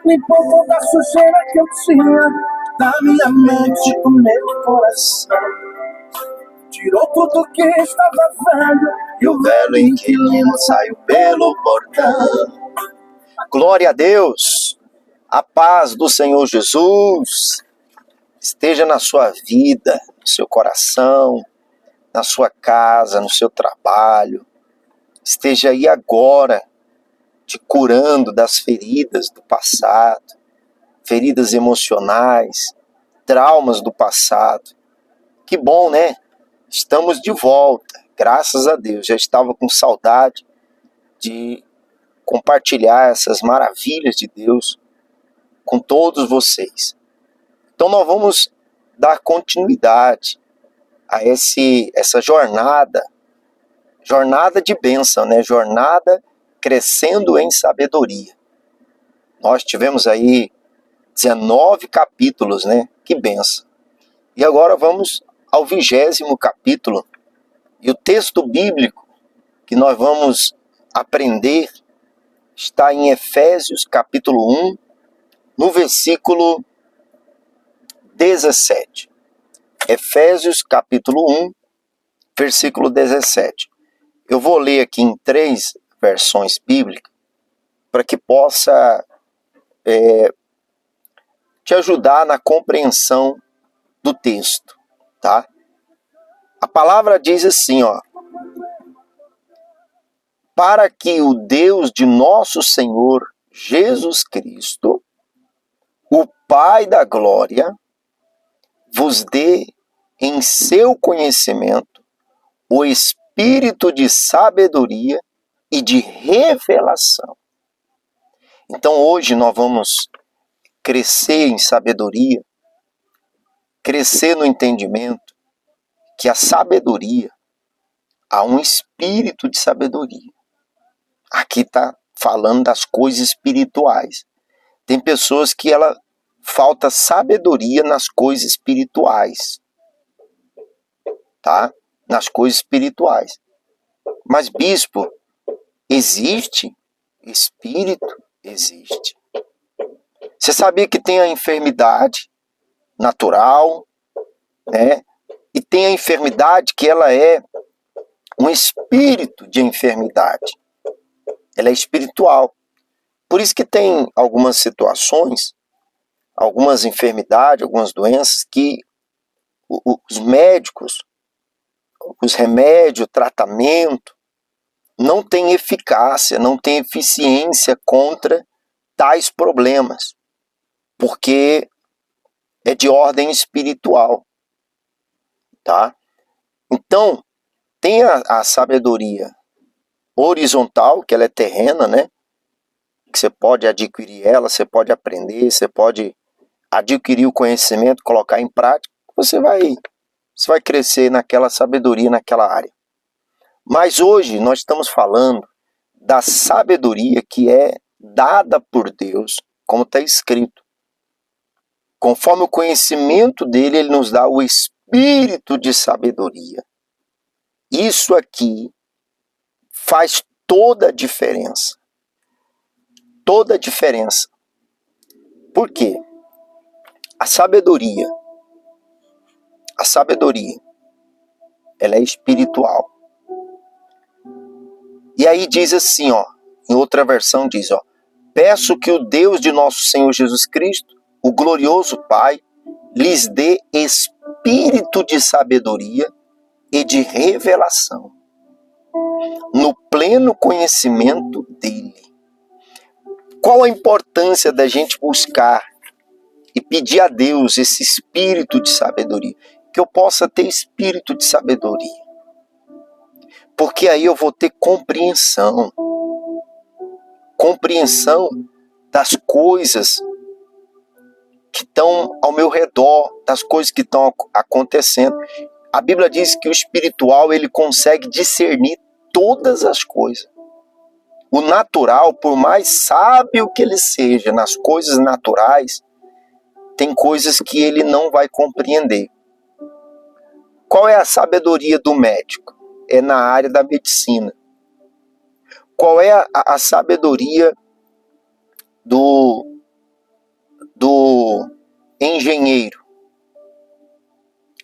Limpou toda a sujeira que eu tinha da minha mente, do meu coração. Tirou tudo que estava velho e o velho inquilino saiu pelo portão. Glória a Deus! A paz do Senhor Jesus esteja na sua vida, no seu coração, na sua casa, no seu trabalho. Esteja aí agora te curando das feridas do passado, feridas emocionais, traumas do passado. Que bom, né? Estamos de volta, graças a Deus. Já estava com saudade de compartilhar essas maravilhas de Deus com todos vocês. Então nós vamos dar continuidade a essa jornada de bênção, né? Jornada crescendo em sabedoria. Nós tivemos aí 19 capítulos, né? Que bênção. E agora vamos ao 20º capítulo. E o texto bíblico que nós vamos aprender está em Efésios capítulo 1, no versículo 17. Efésios capítulo 1, versículo 17. Eu vou ler aqui em 3 versões bíblicas para que possa te ajudar na compreensão do texto, tá? A palavra diz assim, ó: para que o Deus de nosso Senhor Jesus Cristo, o Pai da glória, vos dê em seu conhecimento o espírito de sabedoria e de revelação. Então hoje nós vamos crescer em sabedoria, crescer no entendimento que a sabedoria, há um espírito de sabedoria. Aqui está falando das coisas espirituais. Tem pessoas que falta sabedoria nas coisas espirituais, tá? Nas coisas espirituais. Mas, bispo, existe? Espírito? Existe. Você sabia que tem a enfermidade natural, né? E tem a enfermidade que ela é um espírito de enfermidade. Ela é espiritual. Por isso que tem algumas situações, algumas enfermidades, algumas doenças que os médicos, os remédios, o tratamento, não tem eficácia, não tem eficiência contra tais problemas, porque é de ordem espiritual, tá? Então, tem a sabedoria horizontal, que ela é terrena, né? Que você pode adquirir ela, você pode aprender, você pode adquirir o conhecimento, colocar em prática, você vai crescer naquela sabedoria, naquela área. Mas hoje nós estamos falando da sabedoria que é dada por Deus, como está escrito. Conforme o conhecimento dele, ele nos dá o espírito de sabedoria. Isso aqui faz toda a diferença. Toda a diferença. Por quê? A sabedoria, ela é espiritual. E aí diz assim, ó, em outra versão diz, ó: peço que o Deus de nosso Senhor Jesus Cristo, o glorioso Pai, lhes dê espírito de sabedoria e de revelação, no pleno conhecimento dele. Qual a importância da gente buscar e pedir a Deus esse espírito de sabedoria? Que eu possa ter espírito de sabedoria. Porque aí eu vou ter compreensão das coisas que estão ao meu redor, das coisas que estão acontecendo. A Bíblia diz que o espiritual, ele consegue discernir todas as coisas. O natural, por mais sábio que ele seja nas coisas naturais, tem coisas que ele não vai compreender. Qual é a sabedoria do médico? É na área da medicina. Qual é a sabedoria do engenheiro?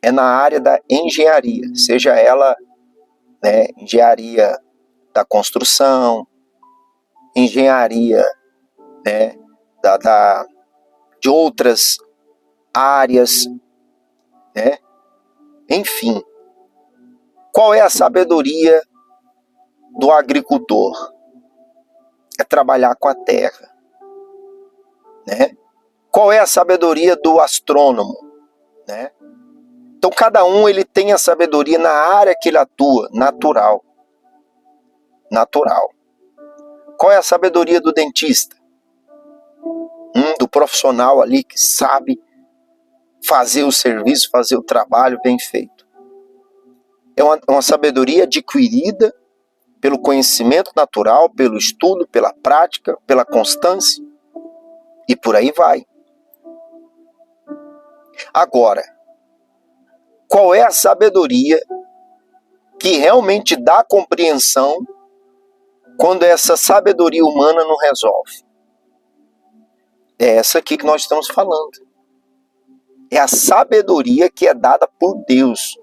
É na área da engenharia, seja ela, né, engenharia da construção, engenharia, né, de outras áreas, né? Enfim, qual é a sabedoria do agricultor? É trabalhar com a terra, né? Qual é a sabedoria do astrônomo, né? Então cada um ele tem a sabedoria na área que ele atua, natural. Qual é a sabedoria do dentista? Do profissional ali que sabe fazer o serviço, fazer o trabalho bem feito. É uma sabedoria adquirida pelo conhecimento natural, pelo estudo, pela prática, pela constância, e por aí vai. Agora, qual é a sabedoria que realmente dá compreensão quando essa sabedoria humana não resolve? É essa aqui que nós estamos falando. É a sabedoria que é dada por Deus.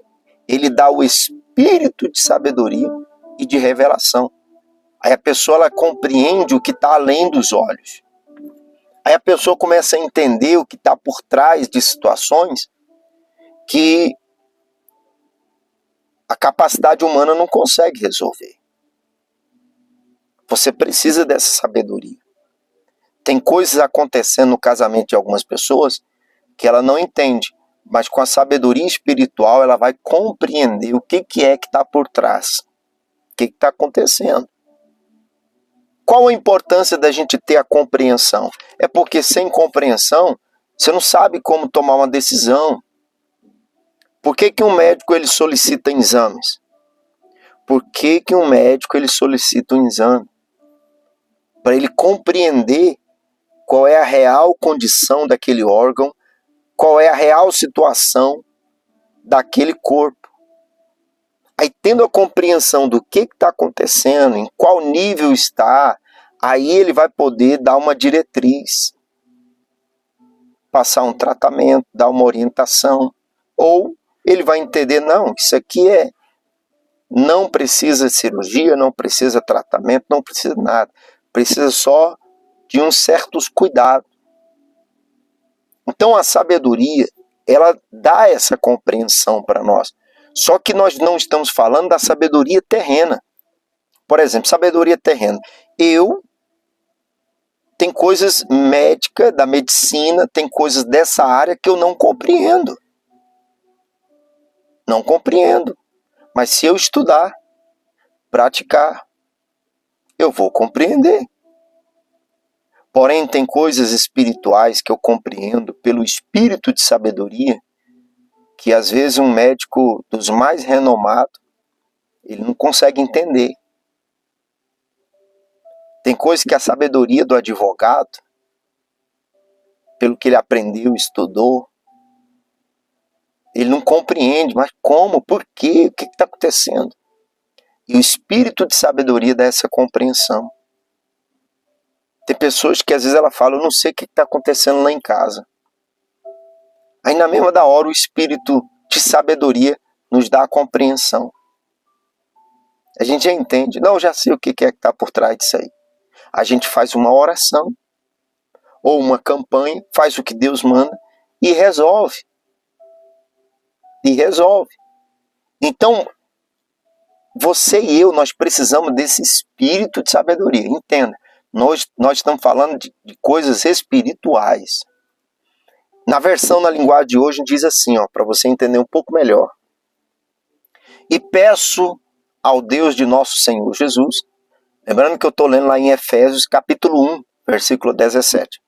Ele dá o espírito de sabedoria e de revelação. Aí a pessoa ela compreende o que está além dos olhos. Aí a pessoa começa a entender o que está por trás de situações que a capacidade humana não consegue resolver. Você precisa dessa sabedoria. Tem coisas acontecendo no casamento de algumas pessoas que ela não entende, mas com a sabedoria espiritual ela vai compreender o que é que está por trás, o que está acontecendo. Qual a importância da gente ter a compreensão? É porque sem compreensão você não sabe como tomar uma decisão. Por que um médico ele solicita exames? Por que um médico ele solicita um exame? Para ele compreender qual é a real condição daquele órgão, qual é a real situação daquele corpo. Aí, tendo a compreensão do que está acontecendo, em qual nível está, aí ele vai poder dar uma diretriz, passar um tratamento, dar uma orientação, ou ele vai entender, não, isso aqui não precisa de cirurgia, não precisa de tratamento, não precisa de nada, precisa só de uns certos cuidados. Então a sabedoria, ela dá essa compreensão para nós. Só que nós não estamos falando da sabedoria terrena. Por exemplo, sabedoria terrena. Tem coisas médicas, da medicina, tem coisas dessa área que eu não compreendo. Não compreendo. Mas se eu estudar, praticar, eu vou compreender. Porém, tem coisas espirituais que eu compreendo pelo espírito de sabedoria, que às vezes um médico dos mais renomados, ele não consegue entender. Tem coisas que a sabedoria do advogado, pelo que ele aprendeu, estudou, ele não compreende, mas como, por quê, o que está acontecendo? E o espírito de sabedoria dá essa compreensão. Tem pessoas que às vezes ela fala, eu não sei o que está acontecendo lá em casa. Aí na mesma da hora o espírito de sabedoria nos dá a compreensão. A gente já entende, não, eu já sei o que é que está por trás disso aí. A gente faz uma oração, ou uma campanha, faz o que Deus manda e resolve. Então, você e eu, nós precisamos desse espírito de sabedoria. Entenda, nós estamos falando de coisas espirituais. Na versão na linguagem de hoje diz assim, para você entender um pouco melhor. E peço ao Deus de nosso Senhor Jesus, lembrando que eu estou lendo lá em Efésios capítulo 1, versículo 17.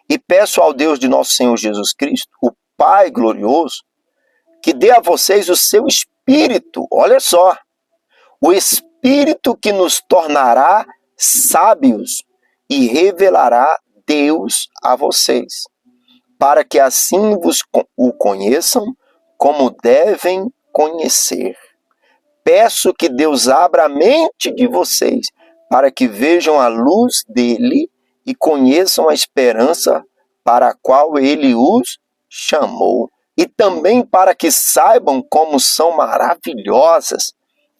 E peço ao Deus de nosso Senhor Jesus Cristo, o Pai glorioso, que dê a vocês o seu Espírito, olha só, o Espírito que nos tornará sábios e revelará Deus a vocês, para que assim o conheçam como devem conhecer. Peço que Deus abra a mente de vocês para que vejam a luz dele e conheçam a esperança para a qual ele os chamou, e também para que saibam como são maravilhosas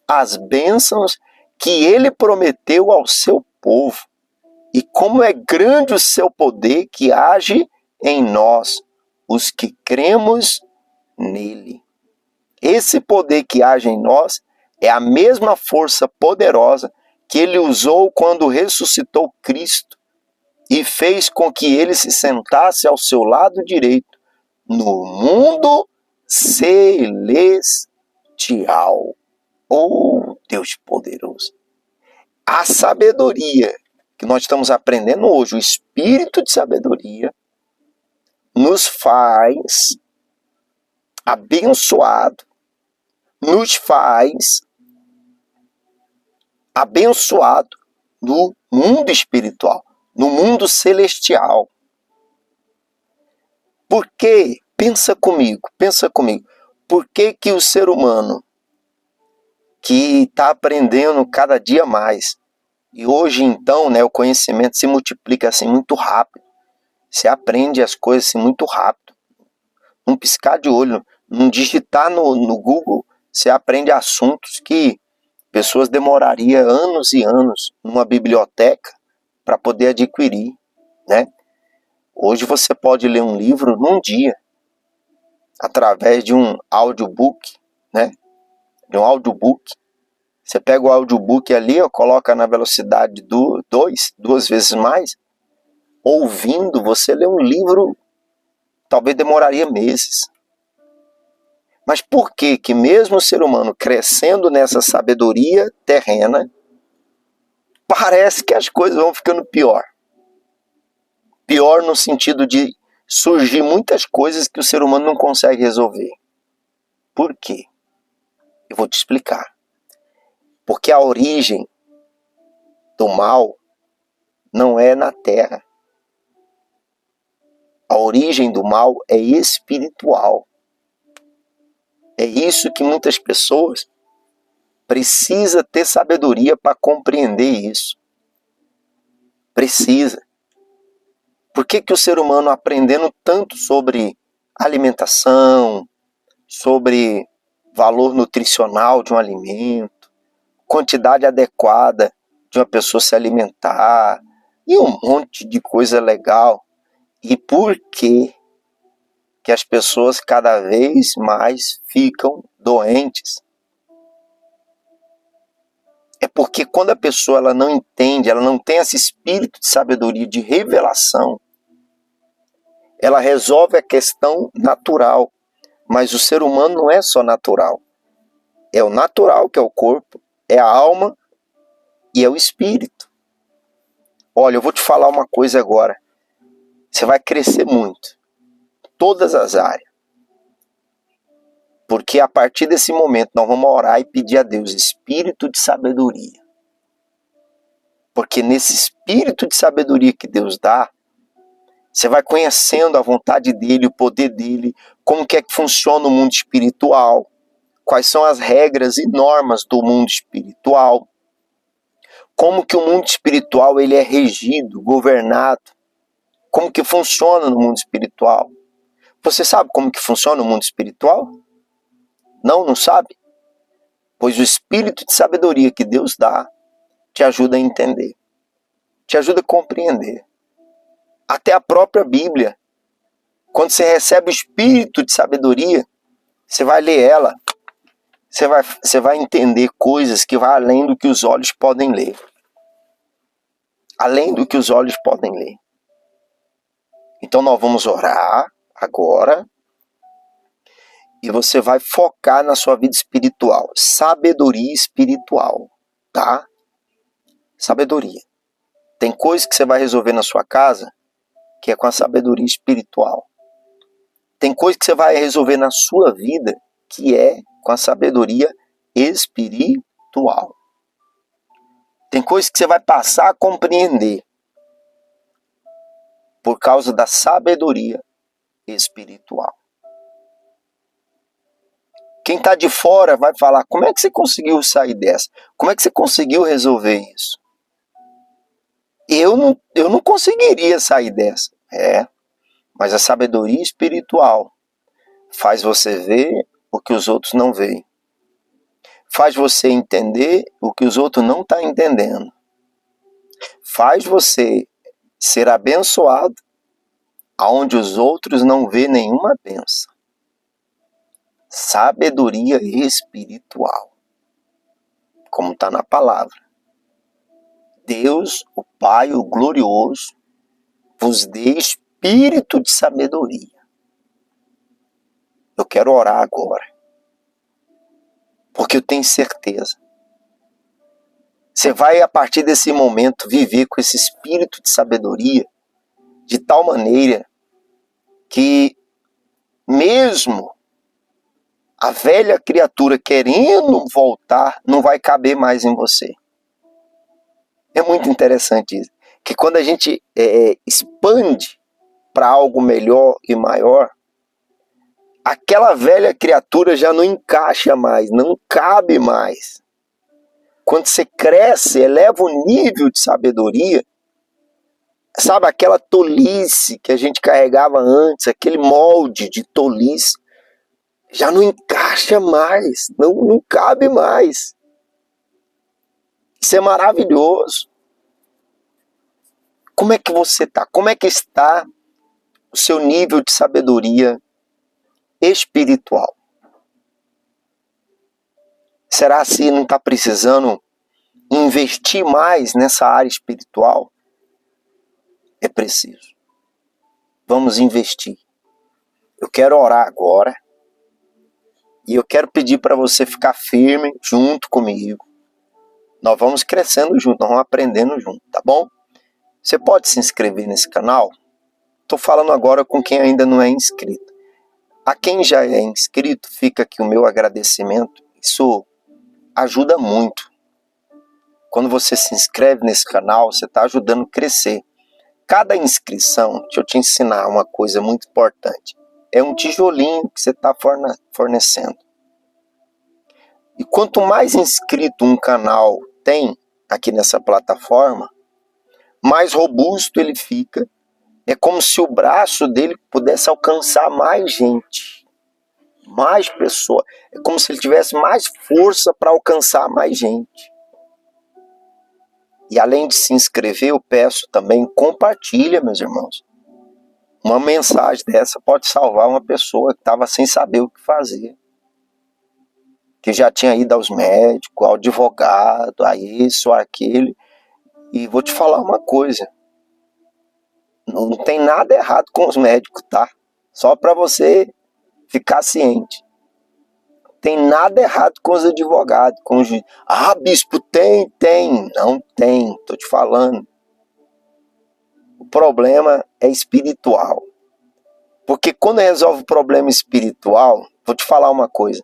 as bênçãos que ele prometeu ao seu povo, e como é grande o seu poder que age em nós, os que cremos nele. Esse poder que age em nós é a mesma força poderosa que ele usou quando ressuscitou Cristo e fez com que ele se sentasse ao seu lado direito no mundo celestial. Oh, Deus poderoso! A sabedoria que nós estamos aprendendo hoje, o espírito de sabedoria, nos faz abençoado, nos faz abençoado no mundo espiritual, no mundo celestial. Por quê? Pensa comigo. Por que o ser humano que está aprendendo cada dia mais, e hoje então, né, o conhecimento se multiplica assim muito rápido, você aprende as coisas assim muito rápido, num piscar de olho, num digitar no Google, você aprende assuntos que pessoas demorariam anos e anos numa biblioteca para poder adquirir, né? Hoje você pode ler um livro num dia, através de um audiobook, né? De um audiobook. Você pega o audiobook ali, coloca na velocidade duas vezes mais, ouvindo, você lê um livro, talvez demoraria meses. Mas por que mesmo o ser humano crescendo nessa sabedoria terrena, parece que as coisas vão ficando pior? Pior no sentido de surgir muitas coisas que o ser humano não consegue resolver. Por quê? Eu vou te explicar. Porque a origem do mal não é na terra. A origem do mal é espiritual. É isso que muitas pessoas precisam ter sabedoria para compreender isso. Precisa. Por que o ser humano, aprendendo tanto sobre alimentação, sobre valor nutricional de um alimento, quantidade adequada de uma pessoa se alimentar e um monte de coisa legal, e por que as pessoas cada vez mais ficam doentes? É porque quando a pessoa ela não entende, ela não tem esse espírito de sabedoria, de revelação, ela resolve a questão natural. Mas o ser humano não é só natural. É o natural, que é o corpo, é a alma e é o espírito. Olha, eu vou te falar uma coisa agora. Você vai crescer muito. Todas as áreas. Porque a partir desse momento nós vamos orar e pedir a Deus espírito de sabedoria. Porque nesse espírito de sabedoria que Deus dá, você vai conhecendo a vontade dele, o poder dele, como que é que funciona o mundo espiritual, quais são as regras e normas do mundo espiritual, como que o mundo espiritual ele é regido, governado, como que funciona no mundo espiritual. Você sabe como que funciona o mundo espiritual? Não sabe? Pois o espírito de sabedoria que Deus dá te ajuda a entender, te ajuda a compreender. Até a própria Bíblia, quando você recebe o espírito de sabedoria, você vai ler ela, você vai entender coisas que vão além do que os olhos podem ler. Além do que os olhos podem ler. Então nós vamos orar agora, e você vai focar na sua vida espiritual. Sabedoria espiritual, tá? Sabedoria. Tem coisas que você vai resolver na sua casa, que é com a sabedoria espiritual. Tem coisas que você vai resolver na sua vida, que é com a sabedoria espiritual. Tem coisas que você vai passar a compreender por causa da sabedoria espiritual. Quem está de fora vai falar, como é que você conseguiu sair dessa? Como é que você conseguiu resolver isso? Eu não conseguiria sair dessa. Mas a sabedoria espiritual faz você ver o que os outros não veem. Faz você entender o que os outros não estão entendendo. Faz você ser abençoado aonde os outros não vê nenhuma bênção. Sabedoria espiritual. Como está na palavra. Deus, o Pai, o glorioso, vos dê espírito de sabedoria. Eu quero orar agora. Porque eu tenho certeza. Você vai, a partir desse momento, viver com esse espírito de sabedoria, de tal maneira que mesmo a velha criatura querendo voltar, não vai caber mais em você. É muito interessante isso. Que quando a gente expande para algo melhor e maior, aquela velha criatura já não encaixa mais, não cabe mais. Quando você cresce, eleva o nível de sabedoria, sabe, aquela tolice que a gente carregava antes, aquele molde de tolice, já não encaixa mais, não cabe mais. Isso é maravilhoso. Como é que você está? Como é que está o seu nível de sabedoria espiritual? Será se não está precisando investir mais nessa área espiritual? É preciso. Vamos investir. Eu quero orar agora. E eu quero pedir para você ficar firme junto comigo. Nós vamos crescendo junto, nós vamos aprendendo junto, tá bom? Você pode se inscrever nesse canal? Estou falando agora com quem ainda não é inscrito. A quem já é inscrito, fica aqui o meu agradecimento. Isso ajuda muito. Quando você se inscreve nesse canal, você está ajudando a crescer. Cada inscrição, deixa eu te ensinar uma coisa muito importante. É um tijolinho que você está fornecendo. E quanto mais inscrito um canal tem aqui nessa plataforma, mais robusto ele fica. É como se o braço dele pudesse alcançar mais gente, mais pessoas. É como se ele tivesse mais força para alcançar mais gente. E além de se inscrever, eu peço também, compartilha, meus irmãos. Uma mensagem dessa pode salvar uma pessoa que estava sem saber o que fazer. Que já tinha ido aos médicos, ao advogado, a isso, a aquele. E vou te falar uma coisa. Não tem nada errado com os médicos, tá? Só para você ficar ciente. Tem nada errado com os advogados, com os juízes. Ah, bispo, tem. Não tem, tô te falando. O problema é espiritual. Porque quando resolve o problema espiritual, vou te falar uma coisa.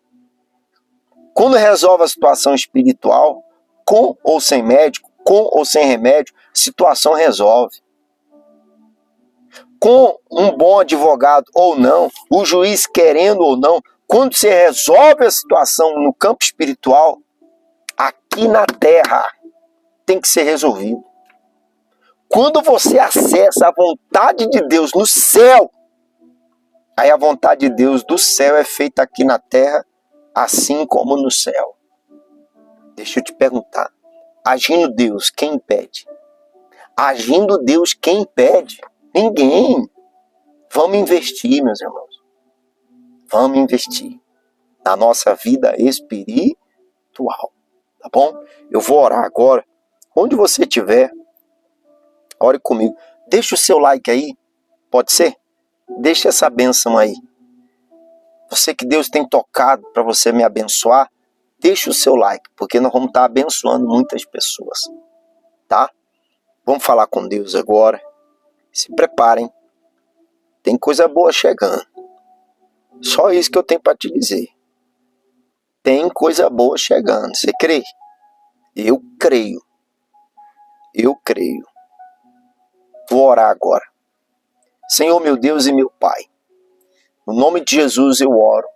Quando resolve a situação espiritual, com ou sem médico, com ou sem remédio, situação resolve. Com um bom advogado ou não, o juiz querendo ou não, quando você resolve a situação no campo espiritual, aqui na terra tem que ser resolvido. Quando você acessa a vontade de Deus no céu, aí a vontade de Deus do céu é feita aqui na terra, assim como no céu. Deixa eu te perguntar, agindo Deus, quem impede? Agindo Deus, quem impede? Ninguém. Vamos investir, meus irmãos. Vamos investir na nossa vida espiritual, tá bom? Eu vou orar agora. Onde você estiver, ore comigo. Deixa o seu like aí, pode ser? Deixa essa bênção aí. Você que Deus tem tocado para você me abençoar, deixa o seu like, porque nós vamos estar abençoando muitas pessoas, tá? Vamos falar com Deus agora. Se preparem. Tem coisa boa chegando. Só isso que eu tenho para te dizer. Tem coisa boa chegando. Você crê? Eu creio. Eu creio. Vou orar agora. Senhor, meu Deus e meu Pai, no nome de Jesus eu oro.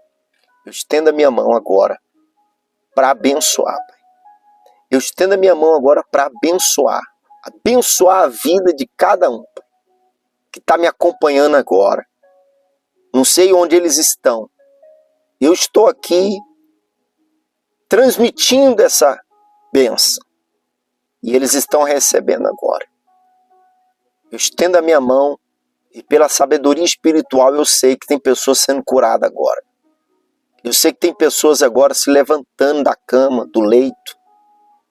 Eu estendo a minha mão agora para abençoar, Pai. Eu estendo a minha mão agora para abençoar abençoar a vida de cada um que está me acompanhando agora. Não sei onde eles estão. Eu estou aqui transmitindo essa bênção. E eles estão recebendo agora. Eu estendo a minha mão e pela sabedoria espiritual eu sei que tem pessoas sendo curadas agora. Eu sei que tem pessoas agora se levantando da cama, do leito.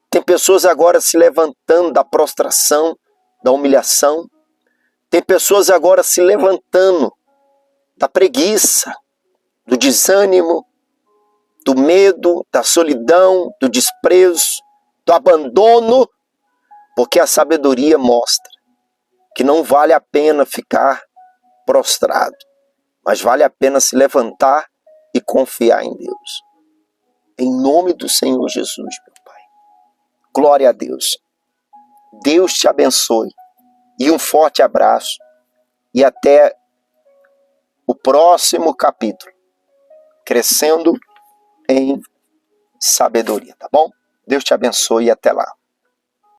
Tem pessoas agora se levantando da prostração, da humilhação. Tem pessoas agora se levantando da preguiça, do desânimo, do medo, da solidão, do desprezo, do abandono, porque a sabedoria mostra que não vale a pena ficar prostrado, mas vale a pena se levantar e confiar em Deus. Em nome do Senhor Jesus, meu Pai. Glória a Deus. Deus te abençoe. E um forte abraço. E até o próximo capítulo. Crescendo em sabedoria, tá bom? Deus te abençoe e até lá.